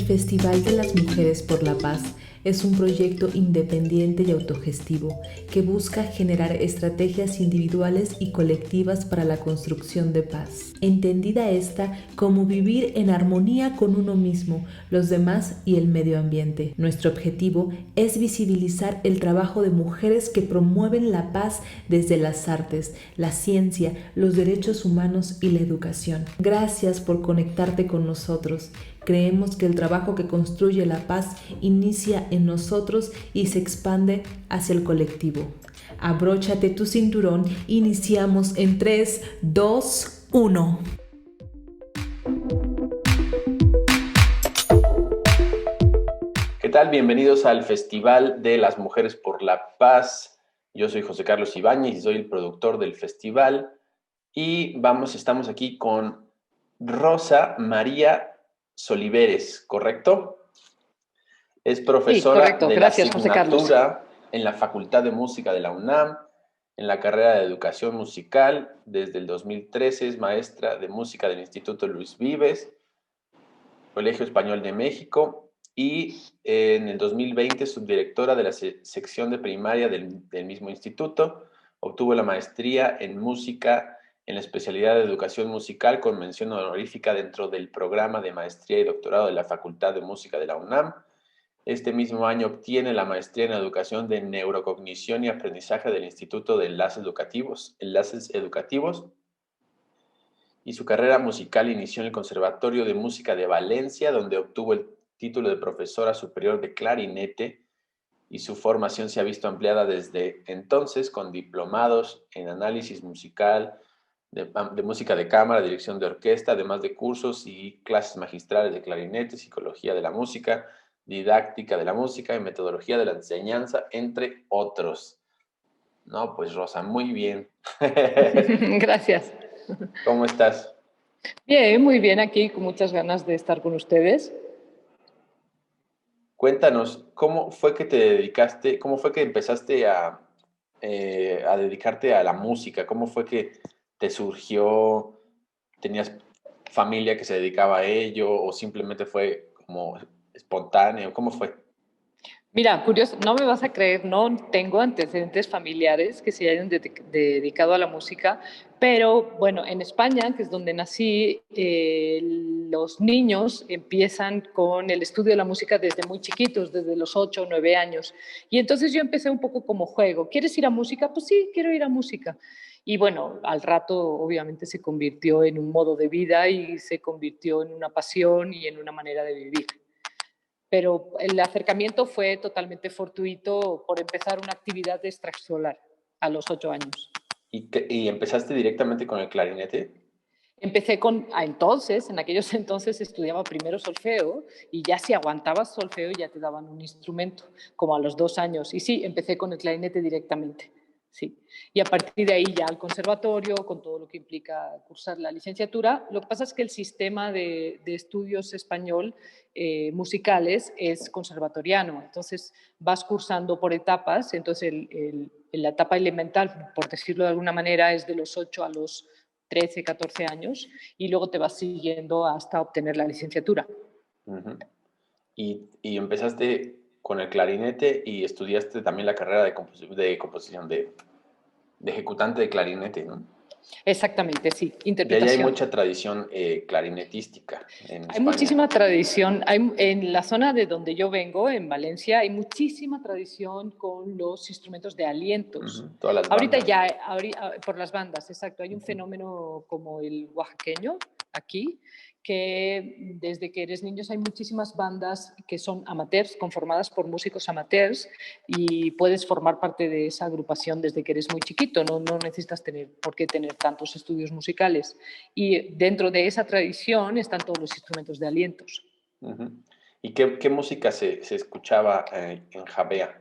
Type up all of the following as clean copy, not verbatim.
Festival de las Mujeres por la Paz es un proyecto independiente y autogestivo que busca generar estrategias individuales y colectivas para la construcción de paz, entendida esta como vivir en armonía con uno mismo, los demás y el medio ambiente. Nuestro objetivo es visibilizar el trabajo de mujeres que promueven la paz desde las artes, la ciencia, los derechos humanos y la educación. Gracias por conectarte con nosotros. Creemos que el trabajo que construye la paz inicia en nosotros y se expande hacia el colectivo. Abróchate tu cinturón, iniciamos en 3, 2, 1. ¿Qué tal? Bienvenidos al Festival de las Mujeres por la Paz. Yo soy José Carlos Ibáñez y soy el productor del festival. Y estamos aquí con Rosa María Soliveres, ¿correcto? Es Sí, profesora correcto. de la Gracias, José Carlos. asignatura en la Facultad de Música de la UNAM, en la carrera de Educación Musical. Desde el 2013 es maestra de música del Instituto Luis Vives, Colegio Español de México, y en el 2020 subdirectora de la sección de primaria del mismo instituto. Obtuvo la maestría en música en la especialidad de educación musical con mención honorífica dentro del programa de maestría y doctorado de la Facultad de Música de la UNAM. Este mismo año obtiene la maestría en educación de neurocognición y aprendizaje del Instituto de Enlaces Educativos, y su carrera musical inició en el Conservatorio de Música de Valencia, donde obtuvo el título de profesora superior de clarinete, y su formación se ha visto ampliada desde entonces con diplomados en análisis musical, de música de cámara, dirección de orquesta, además de cursos y clases magistrales de clarinete, psicología de la música, didáctica de la música y metodología de la enseñanza, entre otros. No, pues Rosa, muy bien. Gracias. ¿Cómo estás? Bien, muy bien aquí, con muchas ganas de estar con ustedes. Cuéntanos, ¿cómo fue que empezaste a dedicarte a la música? ¿Cómo fue que te surgió? ¿Tenías familia que se dedicaba a ello o simplemente fue como espontáneo? ¿Cómo fue? Mira, curioso, no me vas a creer, no tengo antecedentes familiares que se hayan dedicado a la música, pero bueno, en España, que es donde nací, los niños empiezan con el estudio de la música desde muy chiquitos, desde los 8 o 9 años. Y entonces yo empecé un poco como juego. ¿Quieres ir a música? Pues sí, quiero ir a música. Y bueno, al rato obviamente se convirtió en un modo de vida y se convirtió en una pasión y en una manera de vivir. Pero el acercamiento fue totalmente fortuito por empezar una actividad extraescolar a los 8 años. ¿Y empezaste directamente con el clarinete? Empecé en aquellos entonces estudiaba primero solfeo y ya si aguantabas solfeo ya te daban un instrumento, como a los 2 años. Y sí, empecé con el clarinete directamente. Sí. Y a partir de ahí ya al conservatorio, con todo lo que implica cursar la licenciatura. Lo que pasa es que el sistema de estudios español musicales es conservatoriano, entonces vas cursando por etapas, entonces la etapa elemental, por decirlo de alguna manera, es de los 8 a los 13, 14 años y luego te vas siguiendo hasta obtener la licenciatura. Uh-huh. Y empezaste con el clarinete y estudiaste también la carrera de ejecutante de clarinete, ¿no? Exactamente, sí, Y ahí hay interpretación. mucha tradición clarinetística en Hay España. muchísima tradición. En la zona de donde yo vengo, en Valencia, hay muchísima tradición con los instrumentos de alientos. Uh-huh. Todas las Ahorita bandas. ya, por las bandas, exacto. Hay un fenómeno como el oaxaqueño aquí, que desde que eres niños hay muchísimas bandas que son amateurs, conformadas por músicos amateurs, y puedes formar parte de esa agrupación desde que eres muy chiquito. No necesitas por qué tener tantos estudios musicales. Y dentro de esa tradición están todos los instrumentos de alientos. Uh-huh. ¿Y qué música se escuchaba en Javea?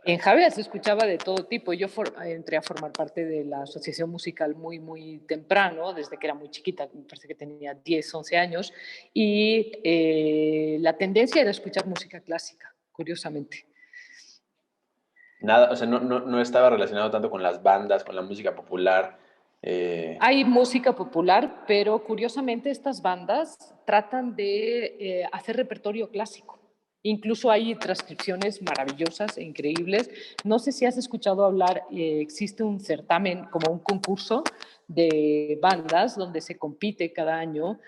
En Javea se escuchaba de todo tipo. Yo entré a formar parte de la asociación musical muy, muy temprano, desde que era muy chiquita, me parece que tenía 10, 11 años, y la tendencia era escuchar música clásica, curiosamente. Nada, o sea, no estaba relacionado tanto con las bandas, con la música popular. Hay música popular, pero curiosamente estas bandas tratan de hacer repertorio clásico. Incluso hay transcripciones maravillosas e increíbles. No sé si has escuchado hablar, existe un certamen, como un concurso de bandas donde se compite cada año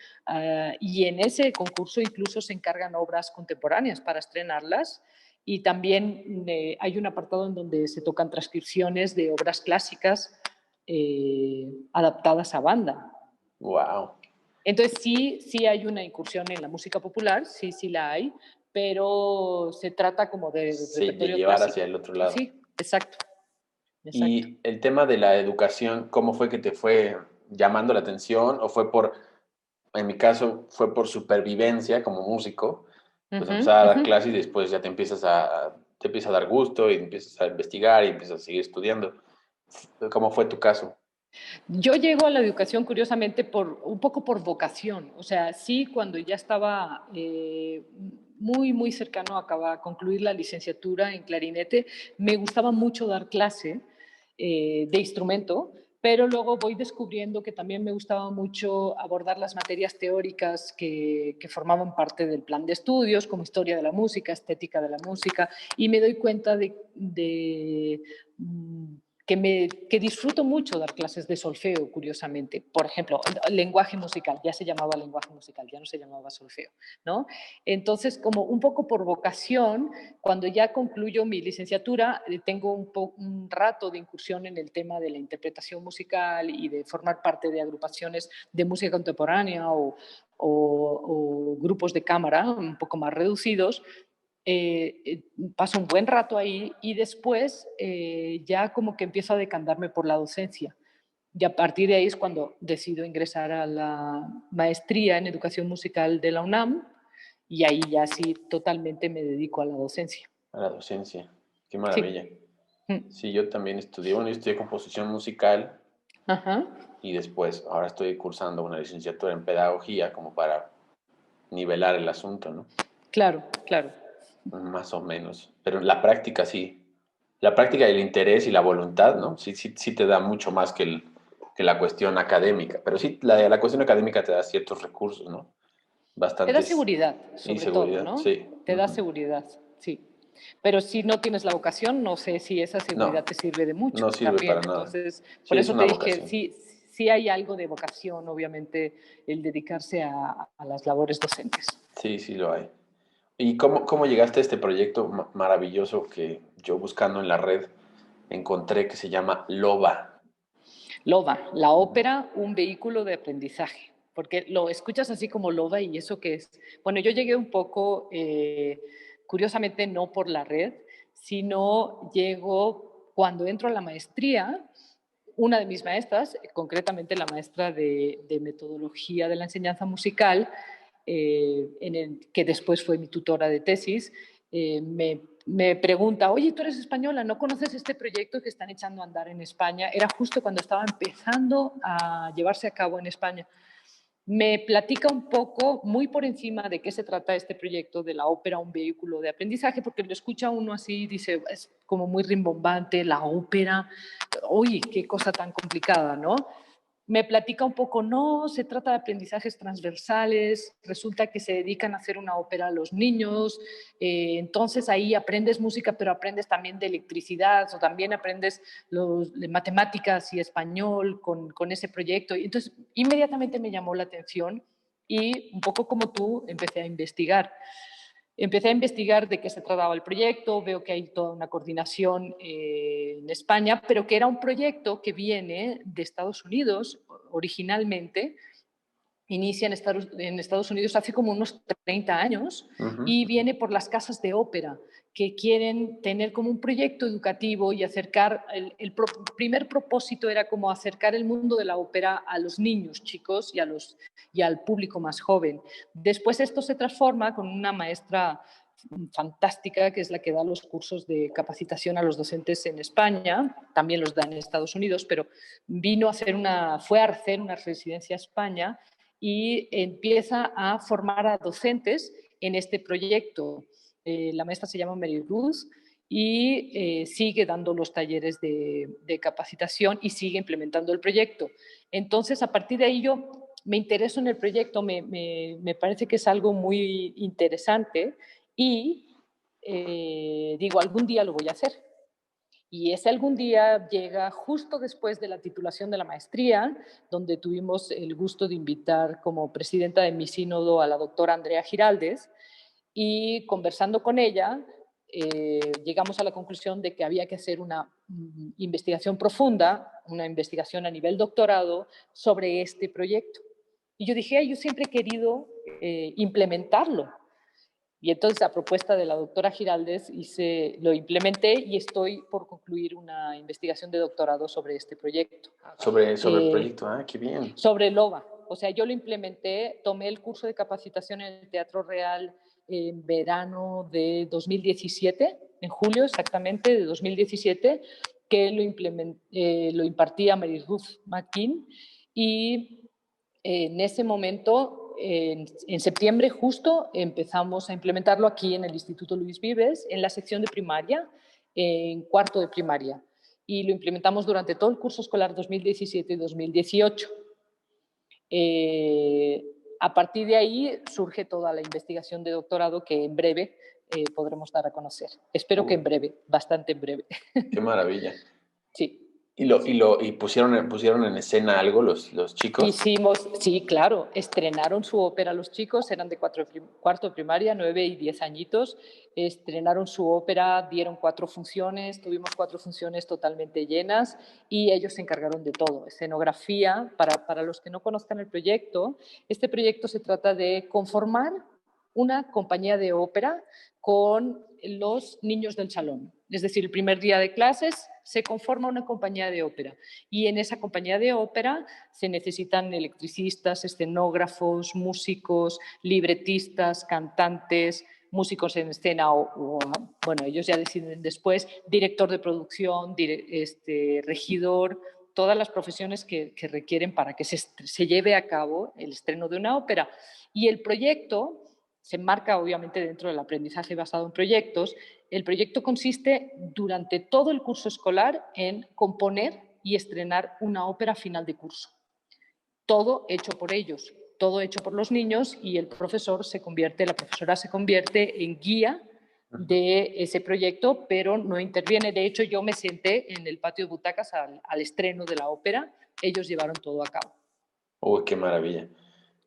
y en ese concurso incluso se encargan obras contemporáneas para estrenarlas y también hay un apartado en donde se tocan transcripciones de obras clásicas adaptadas a banda. Wow. Entonces sí hay una incursión en la música popular, sí la hay, pero se trata como de Sí, de repertorio llevar clásico. hacia el otro lado. Sí, exacto. Y el tema de la educación, ¿cómo fue que te fue llamando la atención? ¿O fue en mi caso, fue por supervivencia como músico? Pues empezar a dar clases y después ya te empieza a dar gusto y empiezas a investigar y empiezas a seguir estudiando. ¿Cómo fue tu caso? Yo llego a la educación curiosamente un poco por vocación. O sea, sí, cuando ya estaba muy cercano a concluir la licenciatura en clarinete, me gustaba mucho dar clase de instrumento, pero luego voy descubriendo que también me gustaba mucho abordar las materias teóricas que formaban parte del plan de estudios, como historia de la música, estética de la música, y me doy cuenta que disfruto mucho dar clases de solfeo, curiosamente. Por ejemplo, lenguaje musical, ya se llamaba lenguaje musical, ya no se llamaba solfeo, ¿no? Entonces, como un poco por vocación, cuando ya concluyo mi licenciatura, tengo un rato de incursión en el tema de la interpretación musical y de formar parte de agrupaciones de música contemporánea o grupos de cámara un poco más reducidos. Paso un buen rato ahí y después ya como que empiezo a decantarme por la docencia. Y a partir de ahí es cuando decido ingresar a la maestría en educación musical de la UNAM y ahí ya sí totalmente me dedico a la docencia. A la docencia. Qué Sí. maravilla. Mm. Sí, yo también estudié, bueno, yo estudié composición musical Ajá. y después, ahora estoy cursando una licenciatura en pedagogía como para nivelar el asunto, ¿no? Claro, claro. Más o menos. Pero la práctica sí. La práctica y el interés y la voluntad, ¿no? Sí te da mucho más que la cuestión académica. Pero sí, la cuestión académica te da ciertos recursos, ¿no? Te da Bastantes. seguridad, Y sobre todo, seguridad, ¿no? sí. Te da seguridad, sí. Pero si no tienes la vocación, no sé si esa seguridad No, te sirve de mucho no sirve también. para nada. Entonces, Sí, por es eso te una dije, vocación. sí hay algo de vocación, obviamente, el dedicarse a las labores docentes. Sí lo hay. ¿Y cómo llegaste a este proyecto maravilloso que yo buscando en la red encontré que se llama LOBA? LOVA, la ópera, un vehículo de aprendizaje, porque lo escuchas así como LOVA y eso qué es. Bueno, yo llegué un poco, curiosamente, no por la red, sino llego cuando entro a la maestría, una de mis maestras, concretamente la maestra de metodología de la enseñanza musical, que después fue mi tutora de tesis, me pregunta, oye, tú eres española, ¿no conoces este proyecto que están echando a andar en España? Era justo cuando estaba empezando a llevarse a cabo en España. Me platica un poco, muy por encima, de qué se trata este proyecto de la ópera, un vehículo de aprendizaje, porque lo escucha uno así, dice, es como muy rimbombante, la ópera, uy, qué cosa tan complicada, ¿no? Me platica un poco, no, se trata de aprendizajes transversales, resulta que se dedican a hacer una ópera a los niños, entonces ahí aprendes música, pero aprendes también de electricidad, o también aprendes de matemáticas y español con ese proyecto. Y entonces inmediatamente me llamó la atención y un poco como tú empecé a investigar. Empecé a investigar de qué se trataba el proyecto, veo que hay toda una coordinación en España, pero que era un proyecto que viene de Estados Unidos originalmente, inicia en Estados Unidos hace como unos 30 años Ujú. y viene por las casas de ópera que quieren tener como un proyecto educativo y acercar, primer propósito era como acercar el mundo de la ópera a los niños chicos y al público más joven. Después esto se transforma con una maestra fantástica, que es la que da los cursos de capacitación a los docentes en España, también los da en Estados Unidos, pero fue a hacer una residencia a España y empieza a formar a docentes en este proyecto. La maestra se llama Mary Ruth y sigue dando los talleres de capacitación y sigue implementando el proyecto. Entonces, a partir de ahí yo me intereso en el proyecto, me parece que es algo muy interesante y digo, algún día lo voy a hacer. Y ese algún día llega justo después de la titulación de la maestría, donde tuvimos el gusto de invitar como presidenta de mi sínodo a la doctora Andrea Giraldes, y conversando con ella, llegamos a la conclusión de que había que hacer una investigación profunda, una investigación a nivel doctorado sobre este proyecto. Y yo dije, yo siempre he querido implementarlo. Y entonces, a propuesta de la doctora Giraldes, lo implementé y estoy por concluir una investigación de doctorado sobre este proyecto. Sobre el proyecto, qué bien. Sobre el OVA. O sea, yo lo implementé, tomé el curso de capacitación en el Teatro Real en verano de 2017, en julio exactamente de 2017, que lo impartía Mary Ruth McKean, y en ese momento, en septiembre justo, empezamos a implementarlo aquí en el Instituto Luis Vives, en la sección de primaria, en cuarto de primaria. Y lo implementamos durante todo el curso escolar 2017 y 2018. A partir de ahí surge toda la investigación de doctorado que en breve podremos dar a conocer. Espero que en breve, bastante en breve. Qué maravilla. Sí. ¿Y pusieron en escena algo los chicos? Hicimos, sí, claro, estrenaron su ópera los chicos, eran de cuarto de primaria, 9 y 10 añitos, estrenaron su ópera, dieron 4 funciones, tuvimos 4 funciones totalmente llenas y ellos se encargaron de todo, escenografía. Para los que no conozcan el proyecto, este proyecto se trata de conformar una compañía de ópera con los niños del salón. Es decir, el primer día de clases se conforma una compañía de ópera y en esa compañía de ópera se necesitan electricistas, escenógrafos, músicos, libretistas, cantantes, músicos en escena bueno, ellos ya deciden después, director de producción, regidor, todas las profesiones que requieren para que se lleve a cabo el estreno de una ópera. Y el proyecto se enmarca obviamente dentro del aprendizaje basado en proyectos. El proyecto consiste durante todo el curso escolar en componer y estrenar una ópera final de curso. Todo hecho por ellos, todo hecho por los niños, y la profesora se convierte en guía de ese proyecto, pero no interviene. De hecho, yo me senté en el patio de butacas al estreno de la ópera. Ellos llevaron todo a cabo. Uy, qué maravilla.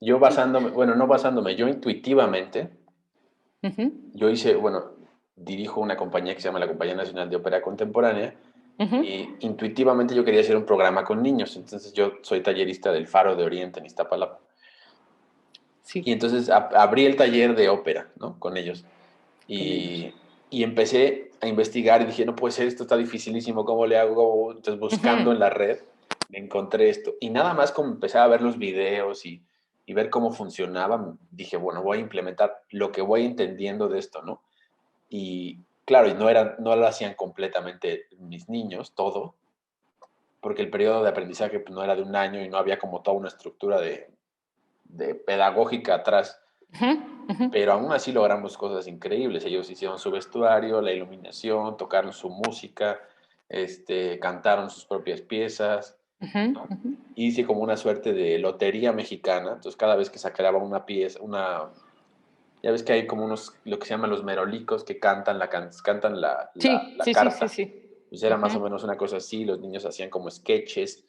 Yo basándome, bueno, no basándome, yo intuitivamente, dirijo una compañía que se llama la Compañía Nacional de Ópera Contemporánea, y intuitivamente yo quería hacer un programa con niños, entonces yo soy tallerista del Faro de Oriente en Iztapalapa. Sí. Y entonces abrí el taller de ópera, ¿no? Con ellos. Y empecé a investigar y dije, no puede ser, esto está dificilísimo, ¿cómo le hago? Entonces buscando en la red, me encontré esto. Y nada más como empecé a ver los videos y ver cómo funcionaba, dije, bueno, voy a implementar lo que voy entendiendo de esto, ¿no? Y claro, y no lo hacían completamente mis niños, todo, porque el periodo de aprendizaje pues, no era de un año y no había como toda una estructura de pedagógica atrás. Pero aún así logramos cosas increíbles. Ellos hicieron su vestuario, la iluminación, tocaron su música, cantaron sus propias piezas, ¿no? Hice como una suerte de lotería mexicana. Entonces, cada vez que sacaba una pieza, ya ves que hay como lo que se llaman los merolicos que cantan la carta. Sí. Pues era más o menos una cosa así. Los niños hacían como sketches.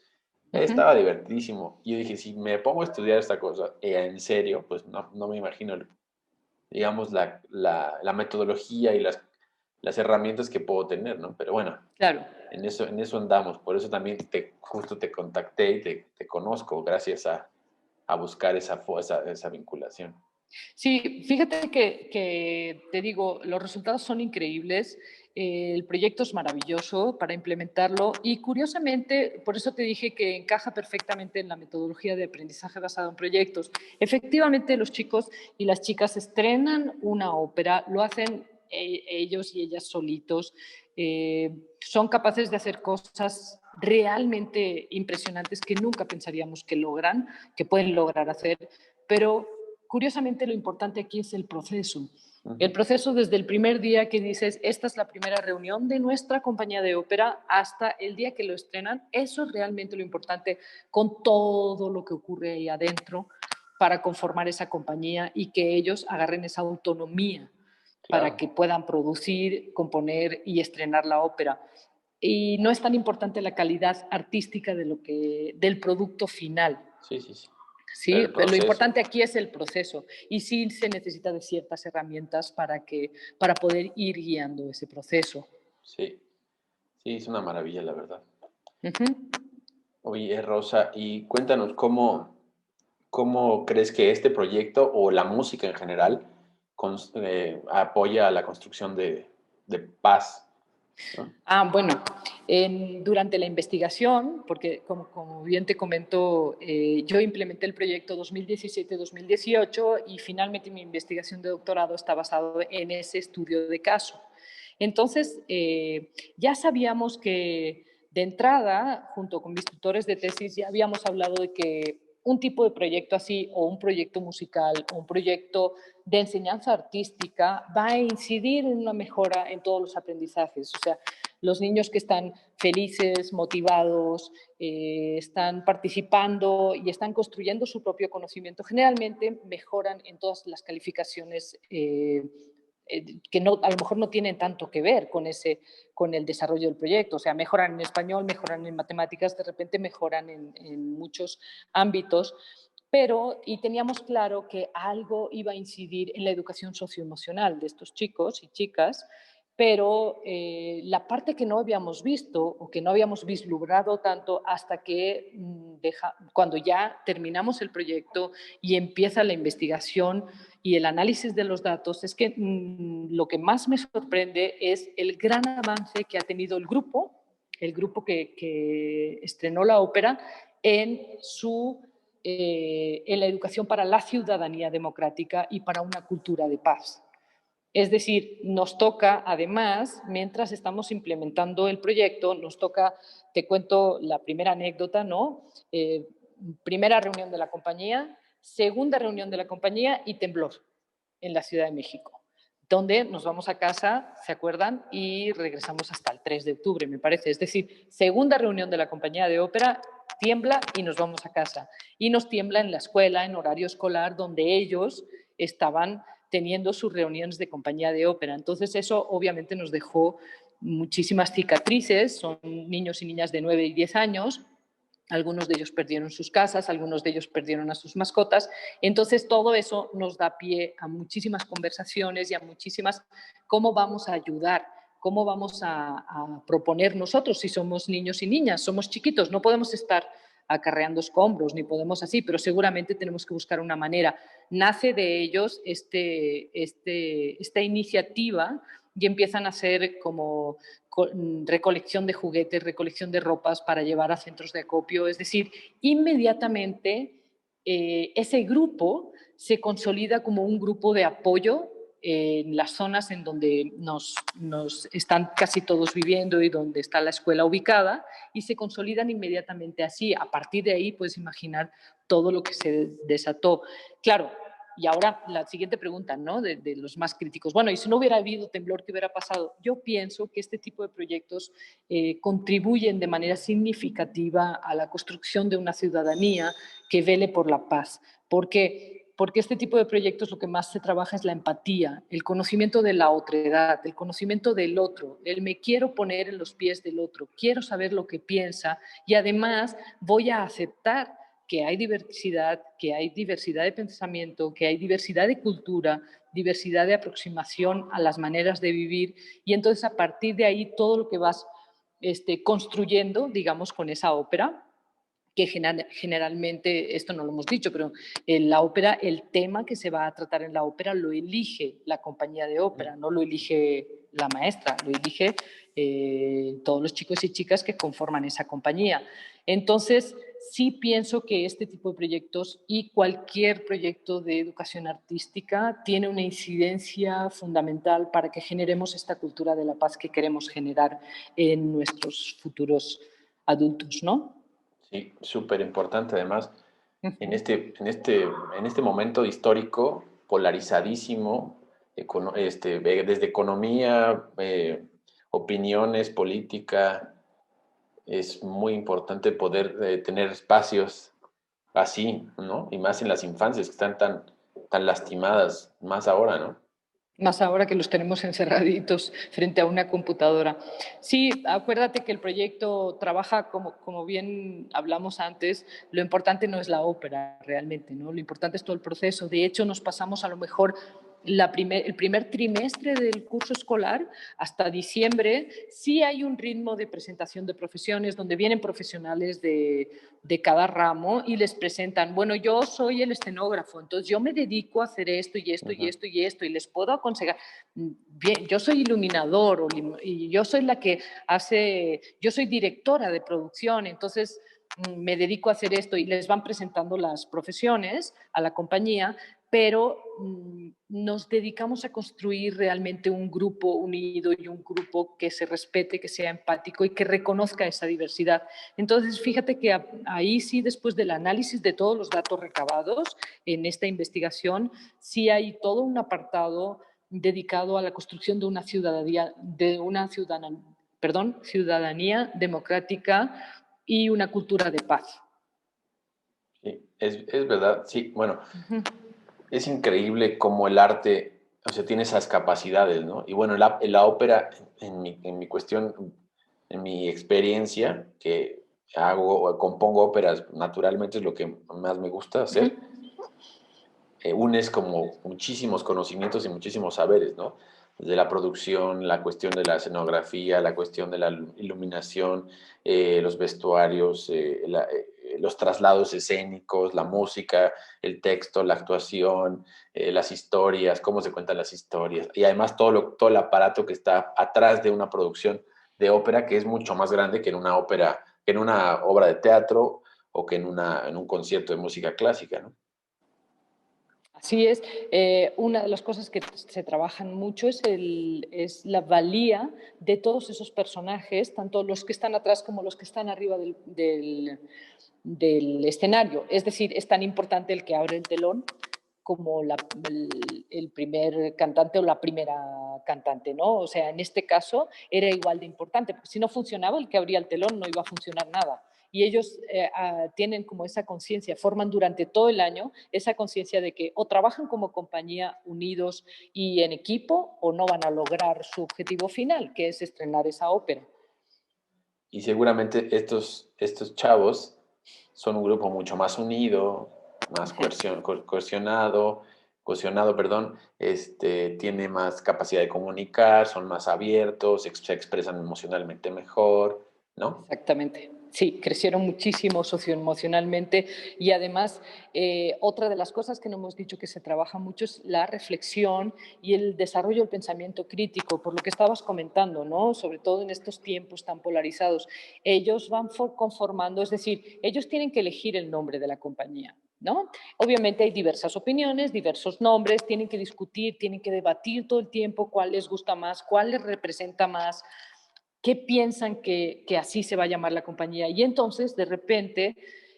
Estaba divertidísimo. Y yo dije, si me pongo a estudiar esta cosa en serio, pues no me imagino digamos, la metodología y las herramientas que puedo tener, ¿no? Pero bueno, claro. en eso andamos. Por eso también justo te contacté y te conozco gracias a buscar esa vinculación. Sí, fíjate que te digo, los resultados son increíbles, el proyecto es maravilloso para implementarlo y curiosamente, por eso te dije que encaja perfectamente en la metodología de aprendizaje basado en proyectos. Efectivamente, los chicos y las chicas estrenan una ópera, lo hacen ellos y ellas solitos, son capaces de hacer cosas realmente impresionantes que nunca pensaríamos que pueden lograr hacer, pero curiosamente lo importante aquí es el proceso. El proceso desde el primer día que dices, esta es la primera reunión de nuestra compañía de ópera, hasta el día que lo estrenan, eso es realmente lo importante, con todo lo que ocurre ahí adentro para conformar esa compañía y que ellos agarren esa autonomía para Claro. que puedan producir, componer y estrenar la ópera. Y no es tan importante la calidad artística del producto final. Sí, sí, sí. Pero Sí, el lo proceso, importante aquí es el proceso y sí se necesita de ciertas herramientas para poder ir guiando ese proceso. sí. Sí, es una maravilla, la verdad. Ujú. Oye, Rosa, y cuéntanos cómo crees que este proyecto o la música en general apoya a la construcción de paz, ¿no? Bueno, durante la investigación, porque como bien te comento, yo implementé el proyecto 2017-2018 y finalmente mi investigación de doctorado está basado en ese estudio de caso. Entonces, ya sabíamos que de entrada, junto con mis tutores de tesis, ya habíamos hablado de que un tipo de proyecto así, o un proyecto musical, o un proyecto de enseñanza artística, va a incidir en una mejora en todos los aprendizajes. O sea, los niños que están felices, motivados, están participando y están construyendo su propio conocimiento, generalmente mejoran en todas las calificaciones que no, a lo mejor no tienen tanto que ver con el desarrollo del proyecto. O sea, mejoran en español, mejoran en matemáticas, de repente mejoran en muchos ámbitos, pero y teníamos claro que algo iba a incidir en la educación socioemocional de estos chicos y chicas, pero la parte que no habíamos visto o que no habíamos vislumbrado tanto hasta que cuando ya terminamos el proyecto y empieza la investigación y el análisis de los datos, es que lo que más me sorprende es el gran avance que ha tenido el grupo que estrenó la ópera en en la educación para la ciudadanía democrática y para una cultura de paz. Es decir, nos toca, además, mientras estamos implementando el proyecto, nos toca, te cuento la primera anécdota, ¿no? Primera reunión de la compañía, segunda reunión de la compañía y temblor en la Ciudad de México, donde nos vamos a casa, ¿se acuerdan? Y regresamos hasta el 3 de octubre, me parece. Es decir, segunda reunión de la compañía de ópera, tiembla y nos vamos a casa. Y nos tiembla en la escuela, en horario escolar, donde ellos estaban teniendo sus reuniones de compañía de ópera. Entonces eso obviamente nos dejó muchísimas cicatrices, son niños y niñas de 9 y 10 años, algunos de ellos perdieron sus casas, algunos de ellos perdieron a sus mascotas. Entonces, todo eso nos da pie a muchísimas conversaciones y a muchísimas cómo vamos a ayudar, cómo vamos a proponer nosotros si somos niños y niñas, somos chiquitos, no podemos estar acarreando escombros, ni podemos así, pero seguramente tenemos que buscar una manera. Nace de ellos esta iniciativa y empiezan a hacer como recolección de juguetes, recolección de ropas para llevar a centros de acopio. Es decir, inmediatamente ese grupo se consolida como un grupo de apoyo en las zonas en donde nos están casi todos viviendo y donde está la escuela ubicada, y se consolidan inmediatamente así. A partir de ahí puedes imaginar todo lo que se desató. Claro, y ahora la siguiente pregunta, ¿no? De los más críticos. Bueno, y si no hubiera habido temblor, ¿qué hubiera pasado? Yo pienso que este tipo de proyectos contribuyen de manera significativa a la construcción de una ciudadanía que vele por la paz. ¿Por qué? Porque este tipo de proyectos lo que más se trabaja es la empatía, el conocimiento de la otredad, el conocimiento del otro, el me quiero poner en los pies del otro, quiero saber lo que piensa y además voy a aceptar que hay diversidad de pensamiento, que hay diversidad de cultura, diversidad de aproximación a las maneras de vivir, y entonces a partir de ahí todo lo que vas construyendo, digamos, con esa ópera, que generalmente, esto no lo hemos dicho, pero en la ópera, el tema que se va a tratar en la ópera lo elige la compañía de ópera, no lo elige la maestra, lo elige todos los chicos y chicas que conforman esa compañía. Entonces, sí pienso que este tipo de proyectos y cualquier proyecto de educación artística tiene una incidencia fundamental para que generemos esta cultura de la paz que queremos generar en nuestros futuros adultos, ¿no? Sí, súper importante además Uh en -huh. en este momento histórico polarizadísimo, desde economía, opiniones, política. Es muy importante poder tener espacios así, ¿no? Y más en las infancias que están tan lastimadas, más ahora, ¿no? Más ahora que los tenemos encerraditos frente a una computadora. Sí, acuérdate que el proyecto trabaja, como bien hablamos antes, lo importante no es la ópera realmente, ¿no? Lo importante es todo el proceso. De hecho, nos pasamos a lo mejor el primer trimestre del curso escolar hasta diciembre. Sí hay un ritmo de presentación de profesiones donde vienen profesionales de cada ramo y les presentan, bueno, yo soy el escenógrafo, entonces yo me dedico a hacer esto y esto y Ujú. esto y esto y les puedo aconsejar, bien, yo soy iluminador y yo soy la que hace, yo soy directora de producción, entonces me dedico a hacer esto y les van presentando las profesiones a la compañía, pero nos dedicamos a construir realmente un grupo unido y un grupo que se respete, que sea empático y que reconozca esa diversidad. Entonces, fíjate que ahí sí, después del análisis de todos los datos recabados en esta investigación, sí hay todo un apartado dedicado a la construcción ciudadanía democrática y una cultura de paz. Sí, es verdad, sí, bueno, es increíble cómo el arte, o sea, tiene esas capacidades, ¿no? Y bueno, la ópera, en mi cuestión, en mi experiencia, que compongo óperas, naturalmente es lo que más me gusta hacer, unes como muchísimos conocimientos y muchísimos saberes, ¿no? De la producción, la cuestión de la escenografía, la cuestión de la iluminación, los vestuarios, los traslados escénicos, la música, el texto, la actuación, las historias, cómo se cuentan las historias, y además todo el aparato que está atrás de una producción de ópera que es mucho más grande que en una ópera, que en una obra de teatro o que en un concierto de música clásica, ¿no? Así es, una de las cosas que se trabajan mucho es la valía de todos esos personajes, tanto los que están atrás como los que están arriba del escenario. Es decir, es tan importante el que abre el telón como el primer cantante o la primera cantante, ¿no? O sea, en este caso era igual de importante, porque si no funcionaba el que abría el telón no iba a funcionar nada. Y ellos tienen como esa conciencia, forman durante todo el año esa conciencia de que o trabajan como compañía unidos y en equipo o no van a lograr su objetivo final, que es estrenar esa ópera. Y seguramente estos chavos son un grupo mucho más unido, más cohesionado, perdón, tiene más capacidad de comunicar, son más abiertos, se expresan emocionalmente mejor, ¿no? Exactamente. Sí, crecieron muchísimo socioemocionalmente y además otra de las cosas que no hemos dicho que se trabaja mucho es la reflexión y el desarrollo del pensamiento crítico, por lo que estabas comentando, ¿no? Sobre todo en estos tiempos tan polarizados. Ellos van conformando, es decir, ellos tienen que elegir el nombre de la compañía, ¿no? Obviamente hay diversas opiniones, diversos nombres, tienen que discutir, tienen que debatir todo el tiempo cuál les gusta más, cuál les representa más, qué piensan que así se va a llamar la compañía. Y entonces, de repente,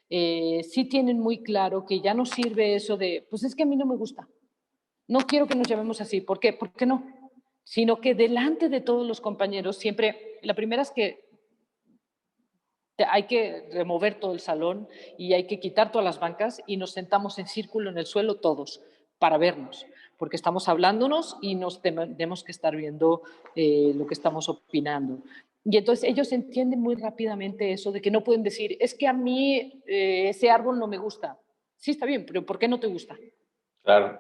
sí tienen muy claro que ya no sirve eso de, pues es que a mí no me gusta, no quiero que nos llamemos así. ¿Por qué? ¿Por qué no? Sino que delante de todos los compañeros, siempre, la primera es que hay que remover todo el salón y hay que quitar todas las bancas y nos sentamos en círculo en el suelo todos para vernos, porque estamos hablándonos y nos tenemos que estar viendo lo que estamos opinando. Y entonces ellos entienden muy rápidamente eso de que no pueden decir, es que a mí ese árbol no me gusta. Sí, está bien, pero ¿por qué no te gusta? Claro.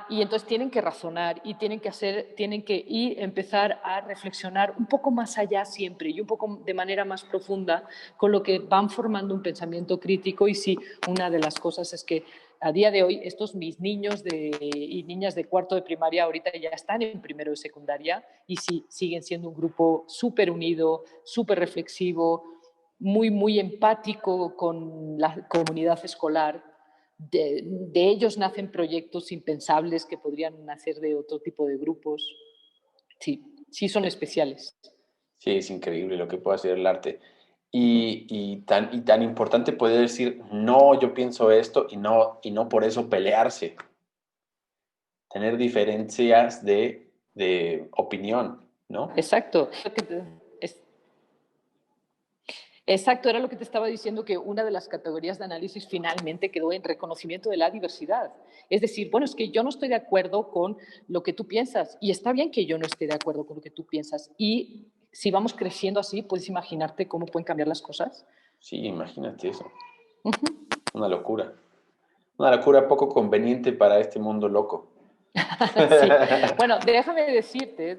Y entonces tienen que razonar y tienen que ir, empezar a reflexionar un poco más allá siempre y un poco de manera más profunda, con lo que van formando un pensamiento crítico. Y sí, una de las cosas es que a día de hoy estos mis niños y niñas de cuarto de primaria ahorita ya están en primero de secundaria y sí, siguen siendo un grupo súper unido, súper reflexivo, muy, muy empático con la comunidad escolar. De ellos nacen proyectos impensables que podrían nacer de otro tipo de grupos. Sí, sí son especiales. Sí, es increíble lo que puede hacer el arte. Y tan importante poder decir, no, yo pienso esto y no por eso pelearse. tener diferencias de opinión, ¿no? Exacto. Exacto, era lo que te estaba diciendo, que una de las categorías de análisis finalmente quedó en reconocimiento de la diversidad. Es decir, bueno, es que yo no estoy de acuerdo con lo que tú piensas y está bien que yo no esté de acuerdo con lo que tú piensas. Y si vamos creciendo así, ¿puedes imaginarte cómo pueden cambiar las cosas? Sí, imagínate eso. Uh-huh. Una locura. Una locura poco conveniente para este mundo loco. Sí. Bueno, déjame decirte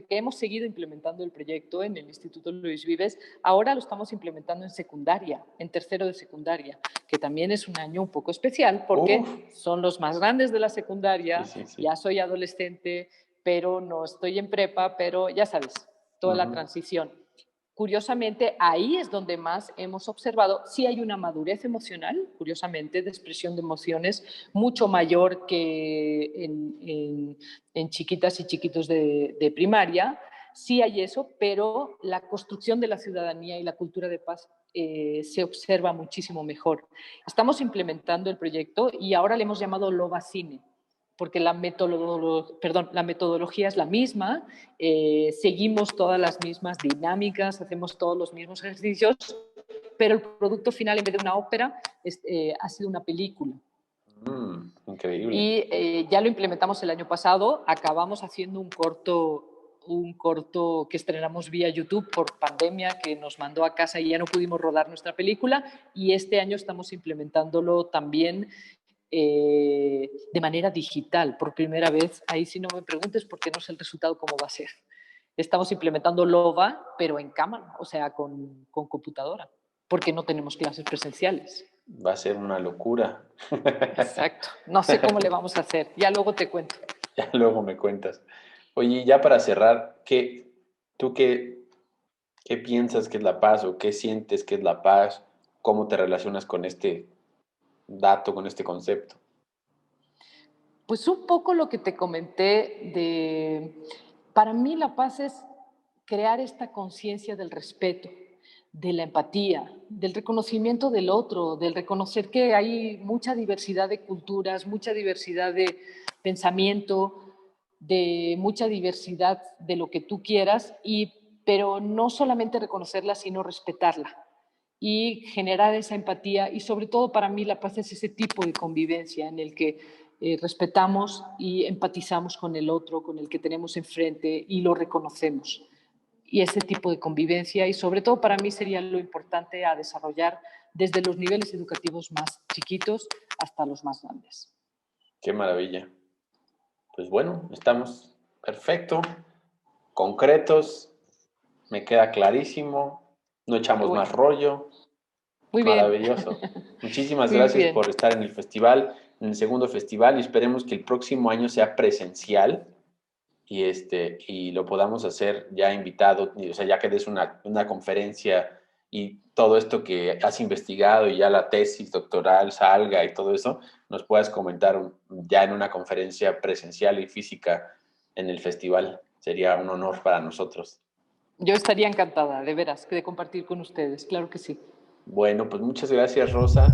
que hemos seguido implementando el proyecto en el Instituto Luis Vives. Ahora lo estamos implementando en secundaria, en tercero de secundaria, que también es un año un poco especial porque son los más grandes de la secundaria. Sí, sí, sí. Ya soy adolescente, pero no estoy en prepa, pero ya sabes, toda la transición. Curiosamente, ahí es donde más hemos observado, sí hay una madurez emocional, curiosamente, de expresión de emociones mucho mayor que en chiquitas y chiquitos de primaria. Sí hay eso, pero la construcción de la ciudadanía y la cultura de paz se observa muchísimo mejor. Estamos implementando el proyecto y ahora le hemos llamado Lovacine, porque la metodología es la misma, seguimos todas las mismas dinámicas, hacemos todos los mismos ejercicios, pero el producto final, en vez de una ópera, ha sido una película. Increíble. Y ya lo implementamos el año pasado, acabamos haciendo un corto que estrenamos vía YouTube por pandemia, que nos mandó a casa y ya no pudimos rodar nuestra película, y este año estamos implementándolo también de manera digital, por primera vez. Ahí sí no me preguntes porque no sé el resultado cómo va a ser. Estamos implementando LOVA, pero en cámara, o sea, con computadora, porque no tenemos clases presenciales. Va a ser una locura. Exacto. No sé cómo le vamos a hacer. Ya luego te cuento. Ya luego me cuentas. Oye, ya para cerrar, ¿tú qué piensas que es la paz o qué sientes que es la paz? ¿Cómo te relacionas con este dato, con este concepto? Pues un poco lo que te comenté para mí la paz es crear esta conciencia del respeto, de la empatía, del reconocimiento del otro, del reconocer que hay mucha diversidad de culturas, mucha diversidad de pensamiento, de mucha diversidad de lo que tú quieras, pero no solamente reconocerla, sino respetarla y generar esa empatía. Y sobre todo para mí la paz es ese tipo de convivencia en el que respetamos y empatizamos con el otro, con el que tenemos enfrente y lo reconocemos. Y ese tipo de convivencia, y sobre todo para mí sería lo importante a desarrollar desde los niveles educativos más chiquitos hasta los más grandes. Qué maravilla. Pues bueno, estamos perfecto, concretos, me queda clarísimo, no echamos más rollo. Muy bien. Maravilloso. Muchísimas Muy gracias bien. por estar en el festival, en el segundo festival, y esperemos que el próximo año sea presencial y lo podamos hacer ya invitado, o sea, ya que des una conferencia y todo esto que has investigado y ya la tesis doctoral salga y todo eso, nos puedas comentar ya en una conferencia presencial y física en el festival. Sería un honor para nosotros. Yo estaría encantada, de veras, de compartir con ustedes, claro que sí. Bueno, pues muchas gracias, Rosa.